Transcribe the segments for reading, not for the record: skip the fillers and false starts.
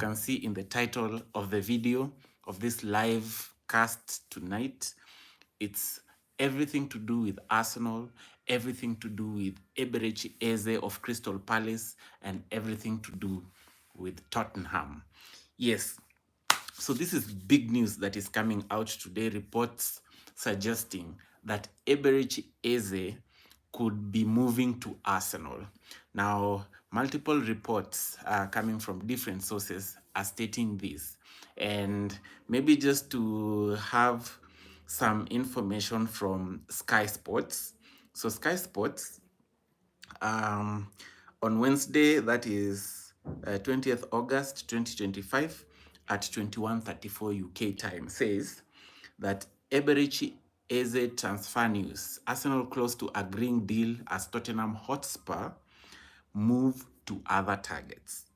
can see in the title of the video of this live cast tonight, it's everything to do with Arsenal, everything to do with Eberechi Eze of Crystal Palace, and everything to do with Tottenham. Yes, so this is big news that is coming out today. Reports suggesting that Eberechi Eze could be moving to Arsenal. Now, multiple reports coming from different sources are stating this. And maybe just to have some information from Sky Sports. So Sky Sports, on Wednesday, that is 20th August 2025 at 21:34 UK time, says that Eberechi Eze transfer news. Arsenal close to agreeing deal as Tottenham Hotspur move to other targets.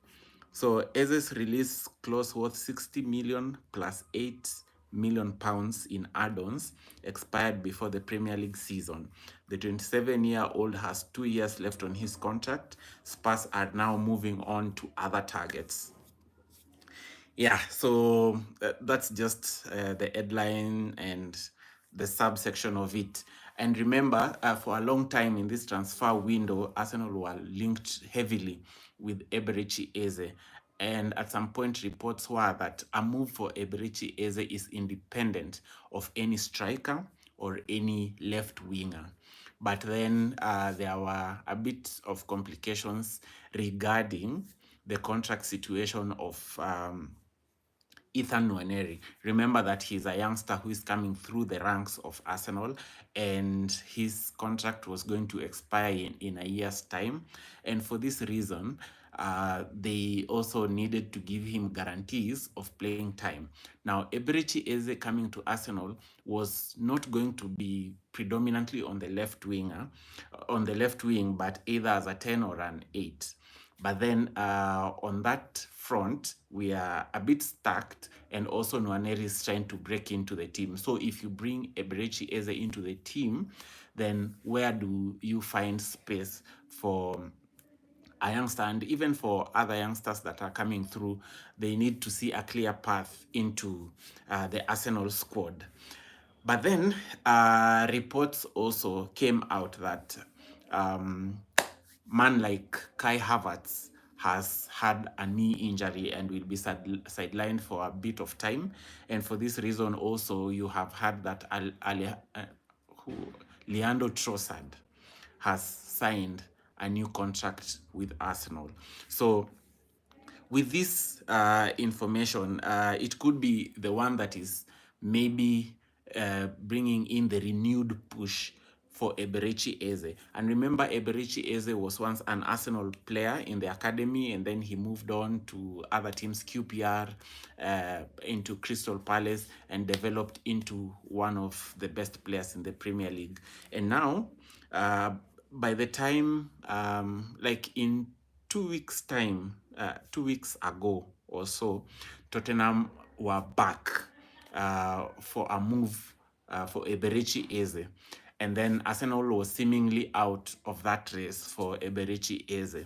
So Eze's release clause worth 60 million plus 8 million pounds in add-ons expired before the Premier League season. The 27-year-old has 2 years left on his contract. Spurs are now moving on to other targets. Yeah, so that's just the headline and the subsection of it. And remember, for a long time in this transfer window, Arsenal were linked heavily with Eberechi Eze. And at some point, reports were that a move for Eberechi Eze is independent of any striker or any left winger. But then there were a bit of complications regarding the contract situation of Ethan Nwaneri. Remember that he's a youngster who is coming through the ranks of Arsenal, and his contract was going to expire in a year's time. And for this reason, they also needed to give him guarantees of playing time. Now, Eberechi Eze coming to Arsenal was not going to be predominantly on the left wing, but either as a 10 or an 8. But then on that front, we are a bit stacked, and also Nwaneri is trying to break into the team. So if you bring Eberechi Eze into the team, then where do you find space for a youngster? And even for other youngsters that are coming through, they need to see a clear path into the Arsenal squad. But then reports also came out that man like Kai Havertz has had a knee injury and will be sidelined for a bit of time. And for this reason also, you have heard that Leandro Trossard has signed a new contract with Arsenal. So with this information, it could be the one that is maybe bringing in the renewed push for Eberechi Eze. And remember, Eberechi Eze was once an Arsenal player in the academy, and then he moved on to other teams, QPR, into Crystal Palace, and developed into one of the best players in the Premier League. And now, by the time, like in 2 weeks' time, 2 weeks ago or so, Tottenham were back for a move for Eberechi Eze. And then Arsenal was seemingly out of that race for Eberechi Eze.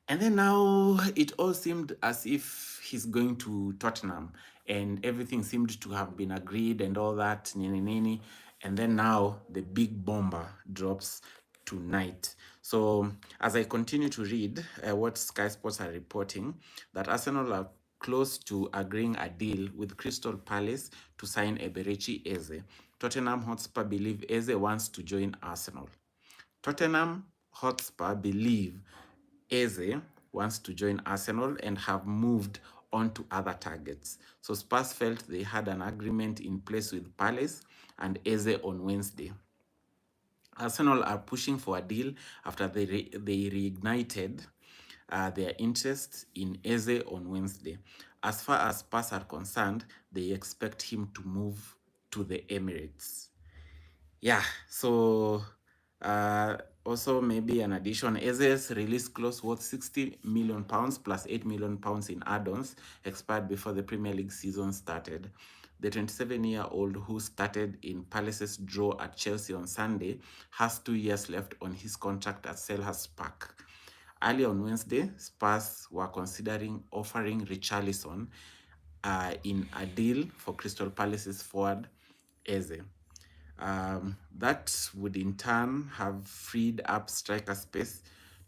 And then now it all seemed as if he's going to Tottenham, and everything seemed to have been agreed and all that, nini. And then now the big bomber drops tonight. So as I continue to read what Sky Sports are reporting, that Arsenal are close to agreeing a deal with Crystal Palace to sign Eberechi Eze. Tottenham Hotspur believe Eze wants to join Arsenal. Tottenham Hotspur believe Eze wants to join Arsenal and have moved on to other targets. So Spurs felt they had an agreement in place with Palace and Eze on Wednesday. Arsenal are pushing for a deal after they reignited their interest in Eze on Wednesday. As far as Spurs are concerned, they expect him to move to the Emirates. Yeah, so also maybe an addition, Eze's release clause worth 60 million pounds plus 8 million pounds in add-ons expired before the Premier League season started. The 27-year-old, who started in Palace's draw at Chelsea on Sunday, has 2 years left on his contract at Selhurst Park. Early on Wednesday, Spurs were considering offering Richarlison in a deal for Crystal Palace's forward Eze. That would in turn have freed up striker space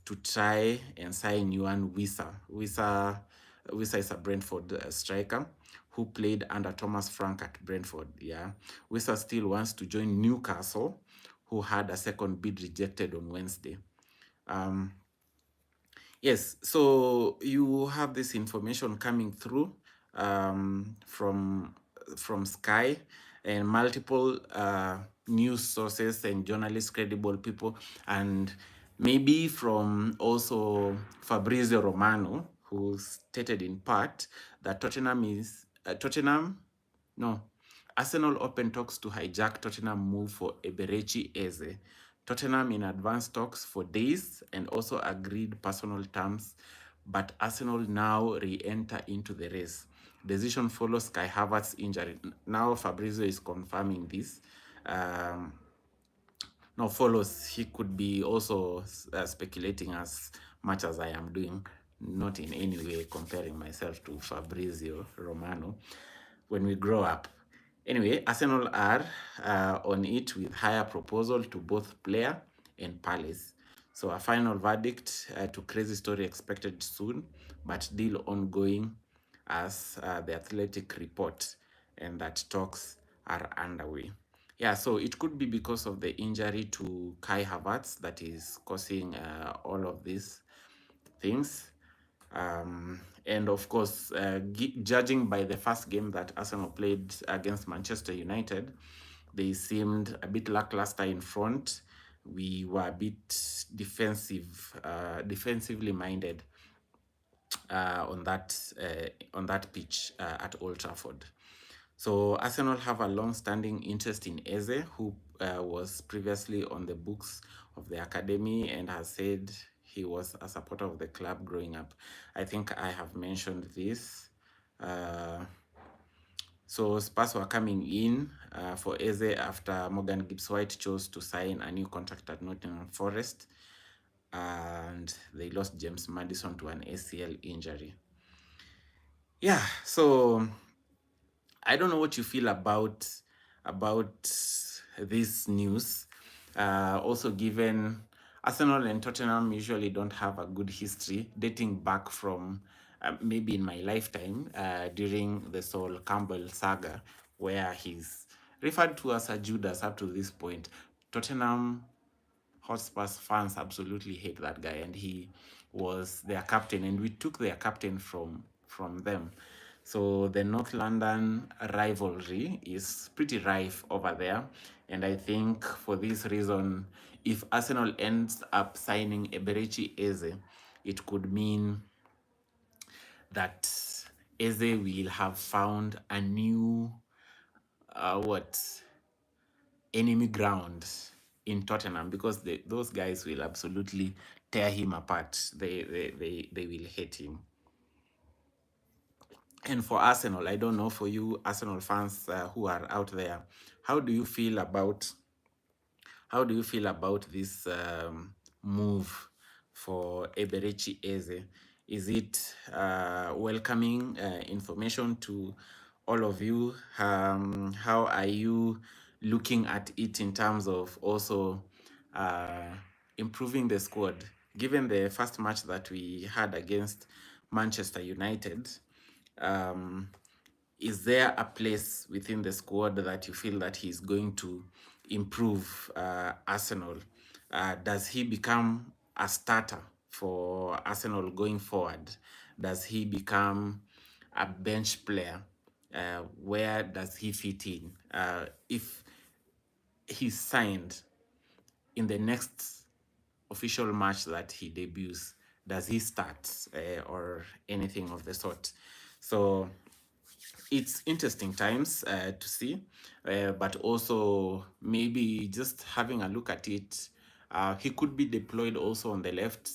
to try and sign Yuan Wissa. Wissa is a Brentford striker who played under Thomas Frank at Brentford. Yeah, Wissa still wants to join Newcastle, who had a second bid rejected on Wednesday. Yes, so you have this information coming through from Sky and multiple news sources and journalists, credible people, and maybe from also Fabrizio Romano, who stated in part that Arsenal open talks to hijack Tottenham move for Eberechi Eze. Tottenham in advanced talks for days and also agreed personal terms, but Arsenal now re-enter into the race. Decision follows Kai Havertz's injury. Now Fabrizio is confirming this. Now follows, he could be also speculating as much as I am doing, not in any way comparing myself to Fabrizio Romano when we grow up. Anyway, Arsenal are on it with higher proposal to both player and Palace. So a final verdict to crazy story expected soon, but deal ongoing as the Athletic report, and that talks are underway. Yeah, so it could be because of the injury to Kai Havertz that is causing all of these things. And of course, judging by the first game that Arsenal played against Manchester United, they seemed a bit lackluster in front. We were a bit defensively minded on that pitch at Old Trafford. So Arsenal have a long-standing interest in Eze, who was previously on the books of the academy and has said he was a supporter of the club growing up. I think I have mentioned this. So Spurs were coming in for Eze after Morgan Gibbs-White chose to sign a new contract at Nottingham Forest, and they lost James Maddison to an ACL injury. Yeah, so I don't know what you feel about this news. Also, given Arsenal and Tottenham usually don't have a good history, dating back from maybe in my lifetime during the Sol Campbell saga, where he's referred to as a Judas up to this point. Tottenham Hotspurs fans absolutely hate that guy, and he was their captain, and we took their captain from them. So the North London rivalry is pretty rife over there, and I think for this reason, if Arsenal ends up signing Eberechi Eze, it could mean that Eze will have found a new enemy ground in Tottenham, because those guys will absolutely tear him apart. They will hate him. And for Arsenal, I don't know, for you Arsenal fans who are out there, how do you feel about this move for Eberechi Eze? Is it welcoming information to all of you? How are you looking at it in terms of also improving the squad? Given the first match that we had against Manchester United, is there a place within the squad that you feel that he's going to improve Arsenal? Does he become a starter for Arsenal going forward? Does he become a bench player? Where does he fit in? If he's signed in the next official match that he debuts, does he start or anything of the sort? So it's interesting times to see, but also maybe just having a look at it. He could be deployed also on the left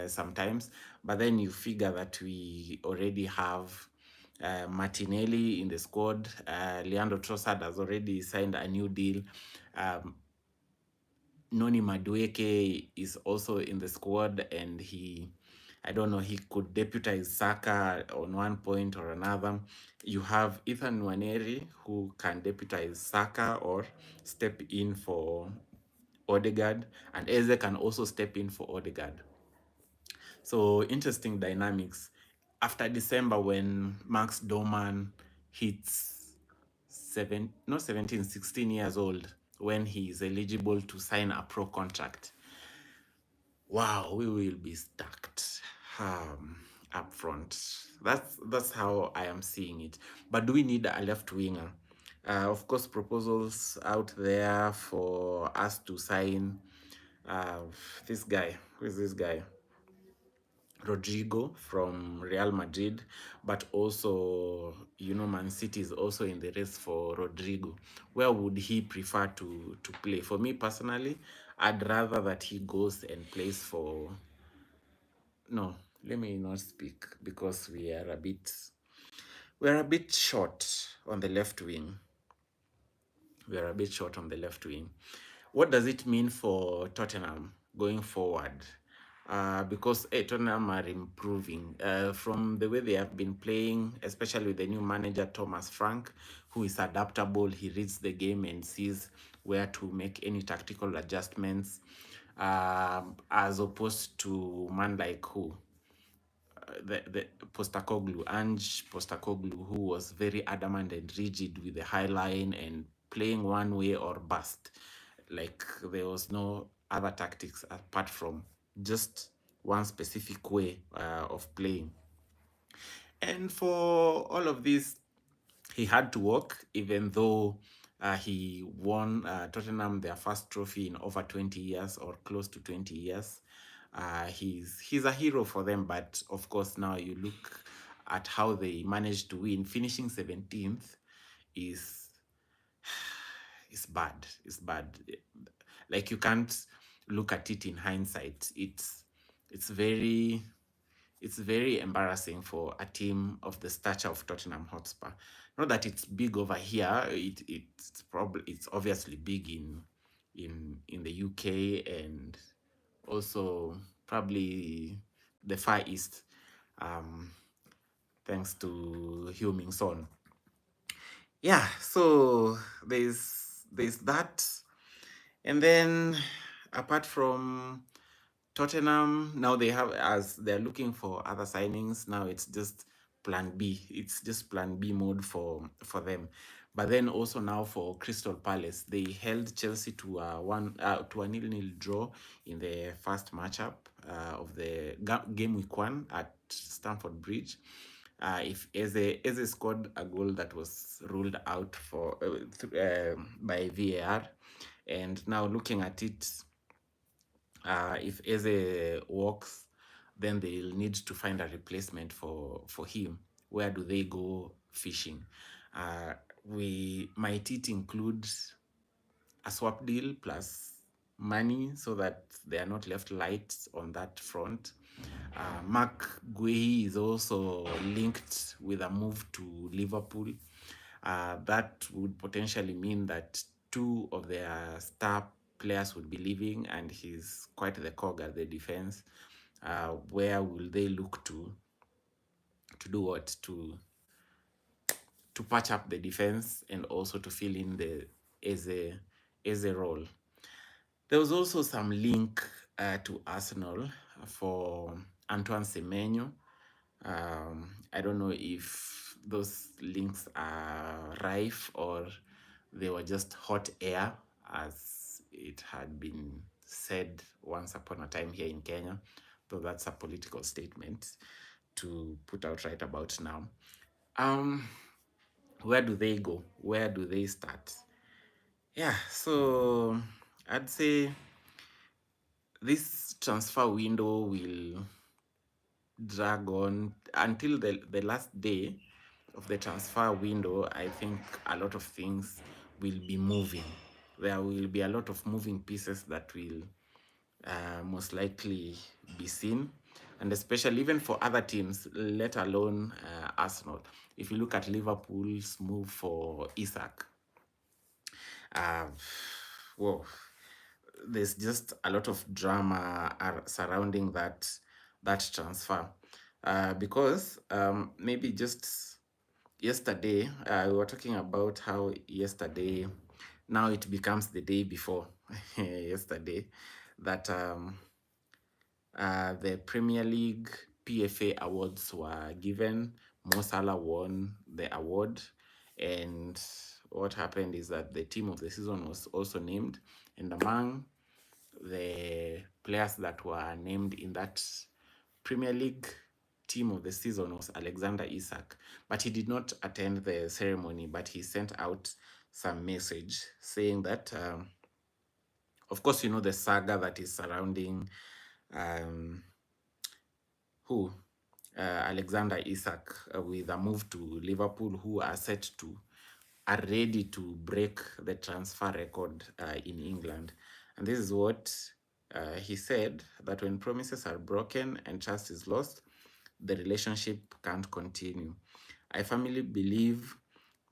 sometimes, but then you figure that we already have Martinelli in the squad. Leandro Trossard has already signed a new deal. Noni Madueke is also in the squad, and he I don't know, he could deputize Saka on one point or another. You have Ethan Nwaneri, who can deputize Saka or step in for Odegaard, and Eze can also step in for Odegaard. So interesting dynamics. After December, when Max Doman hits not 17, 16 years old, when he is eligible to sign a pro contract, wow, we will be stacked up front. That's how I am seeing it. But do we need a left winger? Of course, proposals out there for us to sign this guy. Who is this guy? Rodrigo from Real Madrid, but also, Man City is also in the race for Rodrigo. Where would he prefer to play? For me personally, I'd rather that he goes and plays for... No, let me not speak, because we're a bit short on the left wing. We're a bit short on the left wing. What does it mean for Tottenham going forward? Because Tottenham are improving from the way they have been playing, especially with the new manager, Thomas Frank, who is adaptable. He reads the game and sees where to make any tactical adjustments, as opposed to man like who? The Postecoglou, Ange Postecoglou, who was very adamant and rigid with the high line and playing one way or bust. Like there was no other tactics apart from just one specific way of playing. And for all of this, he had to work, even though he won Tottenham their first trophy in over 20 years, or close to 20 years. He's a hero for them, but of course now you look at how they managed to win. Finishing 17th is bad. It's bad. Like, you can't look at it in hindsight. It's very embarrassing for a team of the stature of Tottenham Hotspur. Not that it's big over here. It's obviously big in the UK, and also probably the Far East, thanks to Heung-min Son. Yeah, so there's that. And then, apart from Tottenham, now as they're looking for other signings, now it's just plan B. It's just plan B mode for them. But then also now for Crystal Palace, they held Chelsea to a 0-0 draw in the first matchup of the game week 1 at Stamford Bridge. If Eze scored a goal that was ruled out by VAR, and now looking at it, if Eze walks, then they'll need to find a replacement for him. Where do they go fishing? Might it include a swap deal plus money, so that they are not left light on that front? Mark Guehi is also linked with a move to Liverpool. That would potentially mean that 2 of their star players would be leaving, and he's quite the cog at the defense. Where will they look to do what? To patch up the defense and also to fill in the Eze role. There was also some link to Arsenal for Antoine Semenyo. I don't know if those links are rife or they were just hot air, as it had been said once upon a time here in Kenya, though that's a political statement to put out right about now. Where do they go? Where do they start? Yeah, so I'd say this transfer window will drag on until the last day of the transfer window. I think a lot of things will be moving. There will be a lot of moving pieces that will most likely be seen, and especially even for other teams, let alone Arsenal. If you look at Liverpool's move for Isak, whoa, there's just a lot of drama surrounding that that transfer. Because maybe just yesterday, we were talking about how yesterday, now it becomes the day before yesterday, that the Premier League PFA awards were given. Mo Salah won the award, and what happened is that the team of the season was also named, and among the players that were named in that Premier League team of the season was Alexander Isak, but he did not attend the ceremony, but he sent out some message saying that, of course, you know the saga that is surrounding um, who Alexander Isak with a move to Liverpool, who are ready to break the transfer record in England. And this is what he said, that when promises are broken and trust is lost, the relationship can't continue. I firmly believe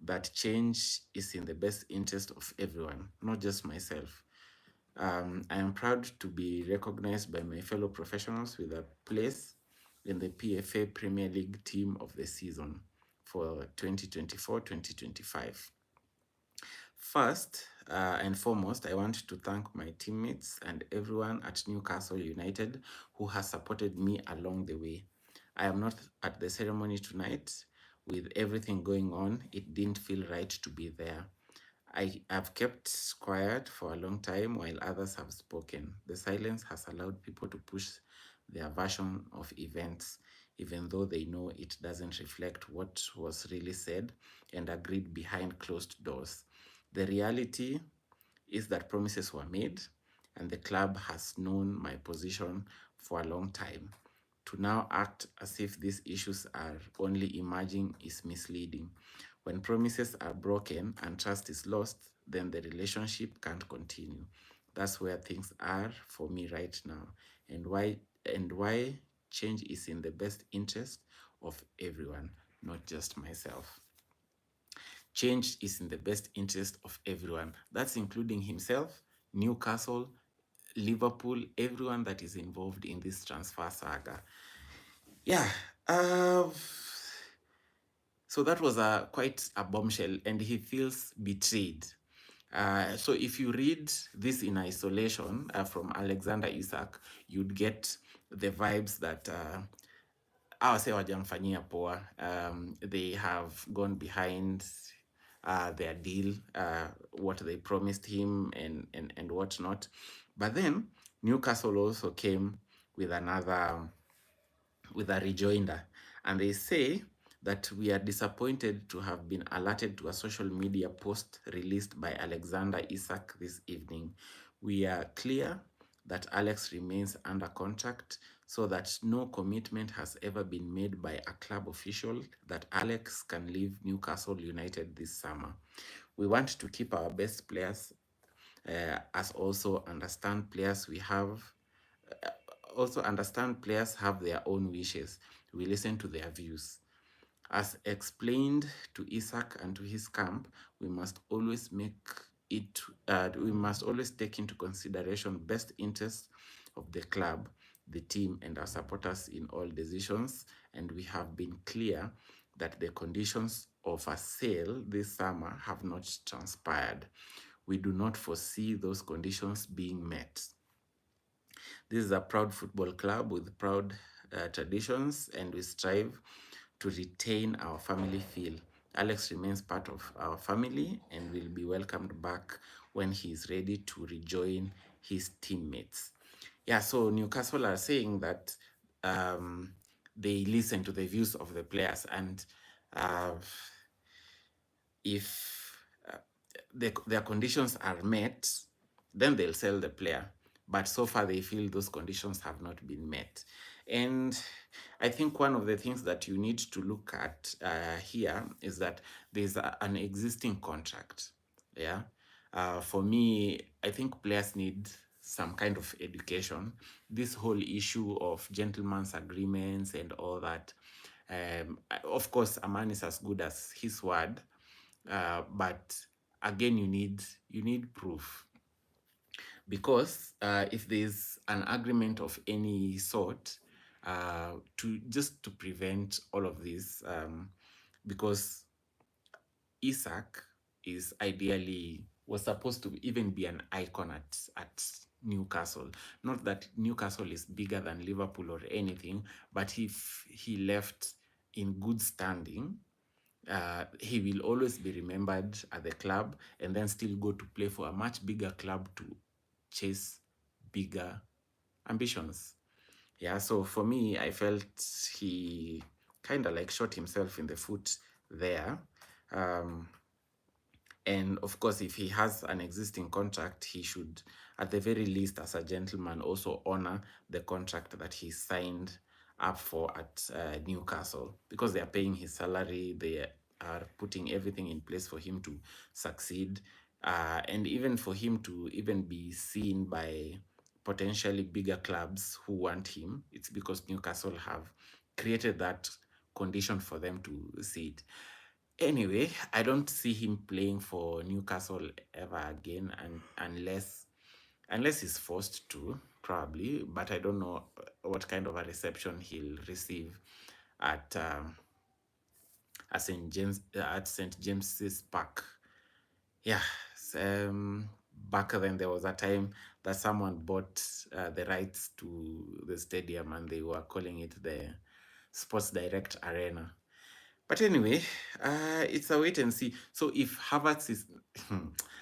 that change is in the best interest of everyone, not just myself. I am proud to be recognized by my fellow professionals with a place in the PFA Premier League team of the season for 2024-2025. First and foremost, I want to thank my teammates and everyone at Newcastle United who has supported me along the way. I am not at the ceremony tonight. With everything going on, it didn't feel right to be there. I have kept quiet for a long time while others have spoken. The silence has allowed people to push their version of events, even though they know it doesn't reflect what was really said and agreed behind closed doors. The reality is that promises were made, and the club has known my position for a long time. To now act as if these issues are only emerging is misleading. When promises are broken and trust is lost, then the relationship can't continue. That's where things are for me right now, and why change is in the best interest of everyone, not just myself. Change is in the best interest of everyone. That's including himself, Newcastle, Liverpool, everyone that is involved in this transfer saga. Yeah. Uh, so that was quite a bombshell, and he feels betrayed. So if you read this in isolation from Alexander Isak, you'd get the vibes that awase wajamfanyia poa. They have gone behind their deal, what they promised him and whatnot. But then Newcastle also came with with a rejoinder, and they say that we are disappointed to have been alerted to a social media post released by Alexander Isak this evening. We are clear that Alex remains under contract, so that no commitment has ever been made by a club official that Alex can leave Newcastle United this summer. We want to keep our best players, as also understand players have their own wishes. We listen to their views. As explained to Isak and to his camp, we must always we must always take into consideration best interests of the club, the team, and our supporters in all decisions. And we have been clear that the conditions of a sale this summer have not transpired. We do not foresee those conditions being met. This is a proud football club with proud traditions, and we strive to retain our family feel. Alex remains part of our family and will be welcomed back when he is ready to rejoin his teammates. Yeah, so Newcastle are saying that they listen to the views of the players, and uh, if their conditions are met, then they'll sell the player. But so far, they feel those conditions have not been met. And I think one of the things that you need to look at here is that there's an existing contract. Yeah. For me, I think players need some kind of education. This whole issue of gentlemen's agreements and all that. Of course, a man is as good as his word, but again, you need proof, because if there's an agreement of any sort, to prevent all of this, because Isak was supposed to even be an icon at Newcastle. Not that Newcastle is bigger than Liverpool or anything, but if he left in good standing, he will always be remembered at the club and then still go to play for a much bigger club to chase bigger ambitions. Yeah, so for me, I felt he kind of like shot himself in the foot there. Um, and of course, if he has an existing contract, he should, at the very least, as a gentleman, also honor the contract that he signed up for at Newcastle, because they are paying his salary, they are putting everything in place for him to succeed, and even for him to even be seen by potentially bigger clubs who want him. It's because Newcastle have created that condition for them to see it. Anyway, I don't see him playing for Newcastle ever again, and unless he's forced to, probably. But I don't know what kind of a reception he'll receive at St James's Park. Yeah, back then there was a time that someone bought the rights to the stadium, and they were calling it the Sports Direct Arena. But anyway, it's a wait and see. So if Havertz is,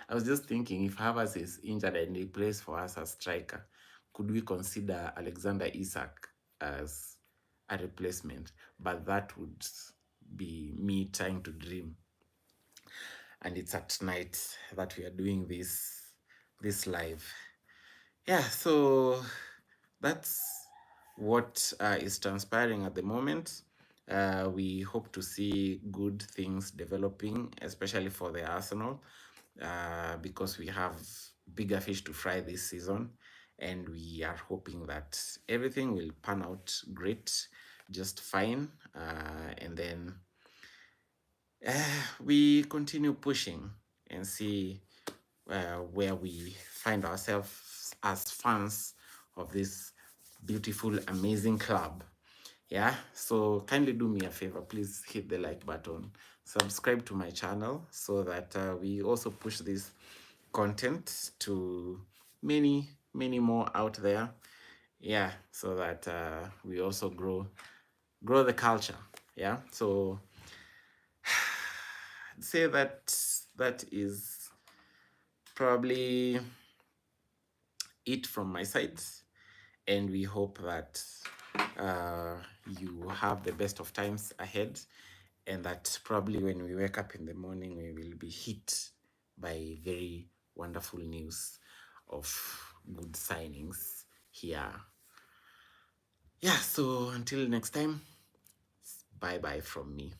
I was just thinking, if Havertz is injured and he plays for us as striker, could we consider Alexander Isak as a replacement? But that would be me trying to dream. And it's at night that we are doing this live. Yeah, so that's what is transpiring at the moment. We hope to see good things developing, especially for the Arsenal, because we have bigger fish to fry this season, and we are hoping that everything will pan out great, just fine, and then we continue pushing and see where we find ourselves as fans of this beautiful, amazing club. Yeah, so kindly do me a favor, please hit the like button, subscribe to my channel so that we also push this content to many more out there. Yeah, so that we also grow the culture. Yeah, so I'd say that is probably it from my side, and we hope that you have the best of times ahead, and that probably when we wake up in the morning, we will be hit by very wonderful news of good signings here. Yeah, so until next time, bye bye from me.